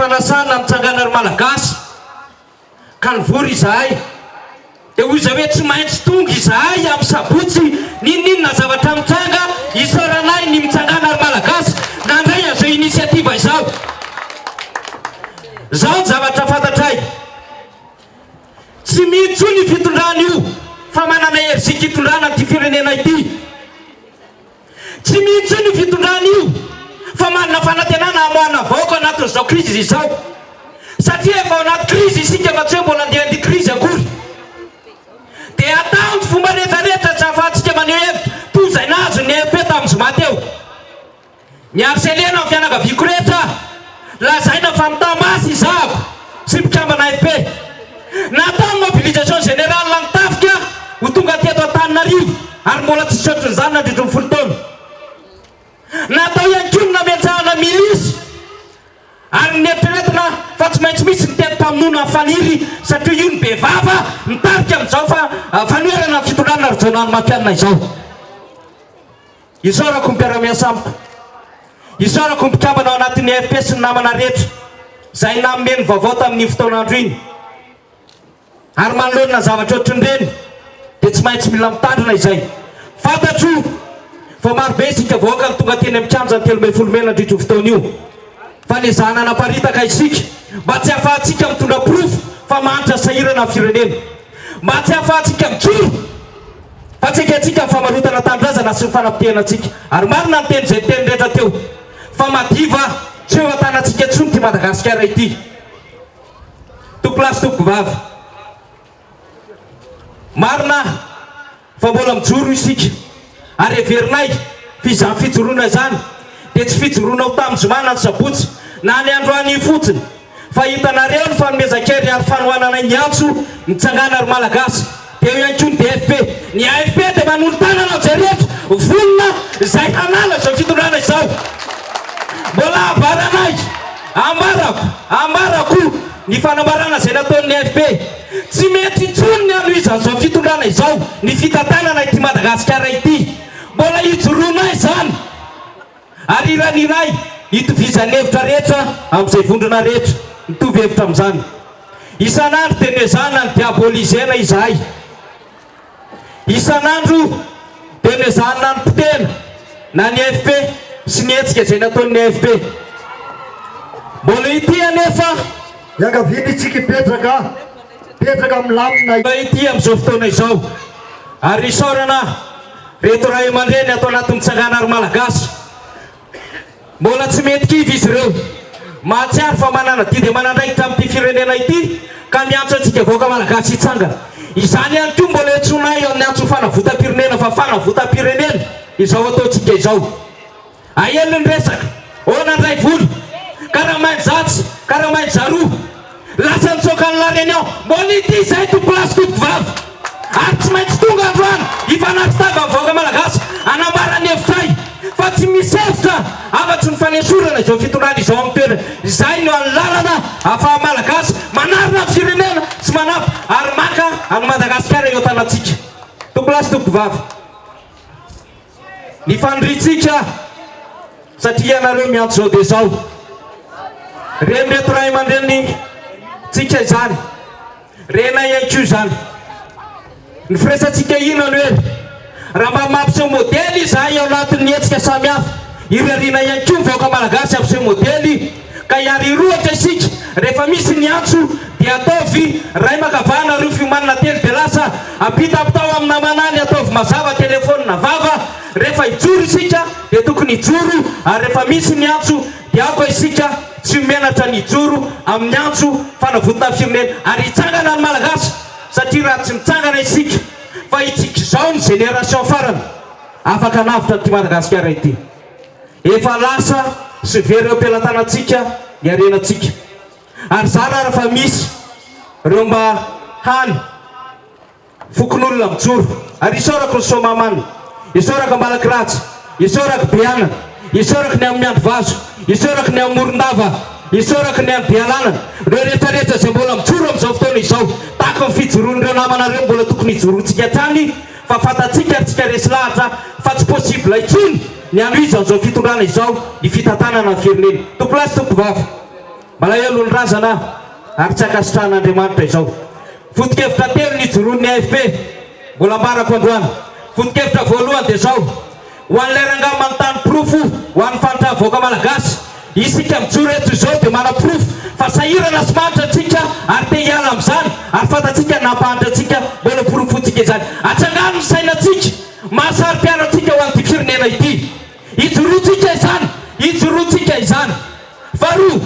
fanasana mitsangana malagasy ka nivory izahay dia hoy izy hoe tsy maintsy tonga izahay amin'ny sabotsy ninninona zavatra mitsanga isaranay ny mitsangana malagasy nandray azo inisiativa izao zao ny zavatra fantatray tsy mihitsy ny fitondrana io fa manana herzika hitondrana ty firenena ity tsy mihitsy ny fitondrana io fa manana fanantenana amoana vahoaka anatin'izao krizy izao satria efa anaty krizy isika fa tsy hoe mbola andeha andy krizy akory dia atao ny fomba rehetrarehetra tsy ahafahantsika maneho hevitra tozaina azo ny EFP tamin'ny zoma teo ny harselena amin'ny fianakaviako rehetra lazaina fa mitambazy izahako sy mpikambana EFP natao ny mobilisation générale la nitafika ho tonga teto Antananarivo ary mbola tsy sotro ny zany nandritry ny folo taona natao ihany koa namentsahana milisy ary neritreretina fa tsy maintsy misy nitety mpamonoana ny faniry satria io ny bevava mitarika amin'izao fa fanoerana fitondrana rojonany mampianina izao isaorako mpiara-miasa amiko isaorako mpikambana ao anatin'ny EFP sy ny namana rehetra izay namomeny vaovao tamin'ny fotoanandro iny ary manoloana zavatra ohatrin'ireny dia tsy maintsy mila mitandrina izay fantatro fa marobe isika vahoaka ny tonga teny amikanjany 13 nandritra fotoana io fa ny zananam-paritaka isika mba tsy hahafahantsika mitondra profo fa mahantra sahirana firenena mba tsy hahafahantsika mijoro fa tsy haikatsika ny famarotana tanindrazana sy ny fanapitehana antsika ary marina ny teny izay teny rehetra teo fa madiva tsy eo atanantsika tsony ty Madagasikara ity tokolasy tokovava marina fa mbola mijoro isika ary everinay fizany fijoroana zany dia tsy fijoroana ho tamin'ny zomana ny sabotsy na ny androany fotsiny fa hitanareo ny fanomezan-kery ary fanohanana ny antso mitsangana ary malagasy dia eo ihany koa ny DFP ny AFP dia manolo tanana zay rehetra vonona izay hanala izao fitondrana izao mbola ambaranay ambarako ny fanambarana izay nataon'ny AFP tsy mety intsony ny anoizan'izao fitondrana izao ny fitantanana ity Madagasikara ity mbola hijoroanay zany ary iraniray hitovizany hevitra rehetra amin'izay vondrona rehetra mitovy hevitra amin'izany isan'andro tenezana ny diabolizena izahay isan'andro tenezana ny mpitena na ny AFP sy ny hetsika izay nataon'ny AFP mbola ity anefa iangaviana itsika petraka milamina ity amin'izao fotoana izao ary isaorana reto ray aman-dreny atao anatin'ny mitsangana ary malagasy mbola tsy mety kivy izy ireo mahatsiary fa manana didy manandraikitra amin'ity firenena ity ka miantso antsika vahoaka malagasy hitsangana izany ihany koa mbola entsonay amin'ny antso fanavotam-pirenena fa fanavotam-pirenena izao ataontsika izao ahelony resaka onandray voly karaha mainy zatsy karaha mainy zaroa lasa nitsoakany lareny ao mbola ity izay tokolasy tokovava ary tsy maintsy tonga androany hifanatitava amin'ny vahoaka malagasy anambarany hevitray fa tsy misy hevitra afa-tsy ny fanesorana izao fitondrana izao amin'ny toerana izay no any lalana ahafaha malagasy manarina ny firenena sy manampy ary maka any Madagasikara eo tanantsika tokolasy tokovava ny faniritsika satria ianareo miantso zao dia zao reny reto ray aman-dreny tsika izany renay ihany koa zany ny firesantsika inany hoe raha mba mampiseho modely izahay ao anatin'ny hetsika samihafa irariana ihany koa vahoaka malagasy ampiseho modely ka hiariroatra isika rehefa misy ny antso dia ataovy ray makavana rio fiomanana telo dia lasa ampitapitao amin'ny namanany ataovy mazava telefônina vava rehefa hijoro isika dia tokony hijoro ary rehefa misy ny antso dia aoka isika tsy menatra ny hijoro amin'ny antso fanavotana firenena ary hitsangana ny malagasy satria raha tsy mitsangana isika fa itsika izao ny génération farany afaka navitra ty Madagasikara ity efa lasa sy very eo am-pelantanantsika ny arenantsika ary zara raha misy reo mba hany fokon'olona mijoro ary isaorako ny somamanina isaorako ambalaky ratsy isaorako beanana isaorako ny amin'ny androvazo isaorako ny amin'ny morondava isaorako ny amin'ny bealanana reo rehetrarehetra izay mbola mijoro amin'izao fotoana izao tahaka ny fijoroan'ireo namanareo mbola tokony hijorontsika hatrany fa fantatsika arytsika resy lahatra fa tsy possible intsony ny anoizan'izao fitondrana izao ny fitantanana ny firenena tokolasy tokovava malahelo ny razana ary tsy akasitrahan'Andriamanitra izao. Foto-kevitra telo nijoron'ny AFP mbola ambarako androany. Foto-kevitra voalohany dia zao: ho an'ilay rangahy manontany profo ho an'ny fantrahavoaka malagasy, isika mijoro eto izao dia mana profo fa sahirana sy manitra antsika ary te hiala amin'izany ary fantatsika nampahantra antsika mbola porofontsika izany. Atsangano ny sainantsika, mahasari-piarantsika ho an'ity firenena ity. Ijoroantsika izany, ijoroantsika izany. Faharoa,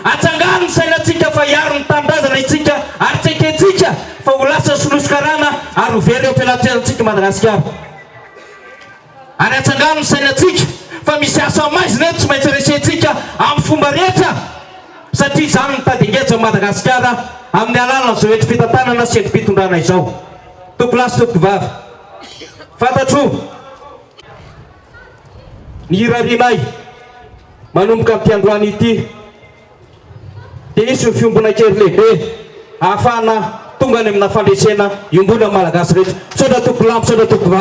atsangano ny sainantsika fa hiaro ny tanindrazana itsika ary tsy ekentsika fa ho lasa solosy-karana ary ho very eo am-pialantoerantsika Madagasikara. Ary atsangano ny sainantsika fa misy asa maizina eto tsy maintsy resentsika amin'ny fomba rehetra satria izany ny tady-ngeja Madagasikara amin'ny alalana izao entry fitantanana sy entrim-pitondrana izao. Toko lasy toko vavy. Fantatro ny hirarianay manomboka amin'ity androany ity dia isy ny fiombona kely lehibe ahafahana tonga any amina fandresena iombona malagasy rehetra. Misaotra toko lahy, misaotra toko vavy.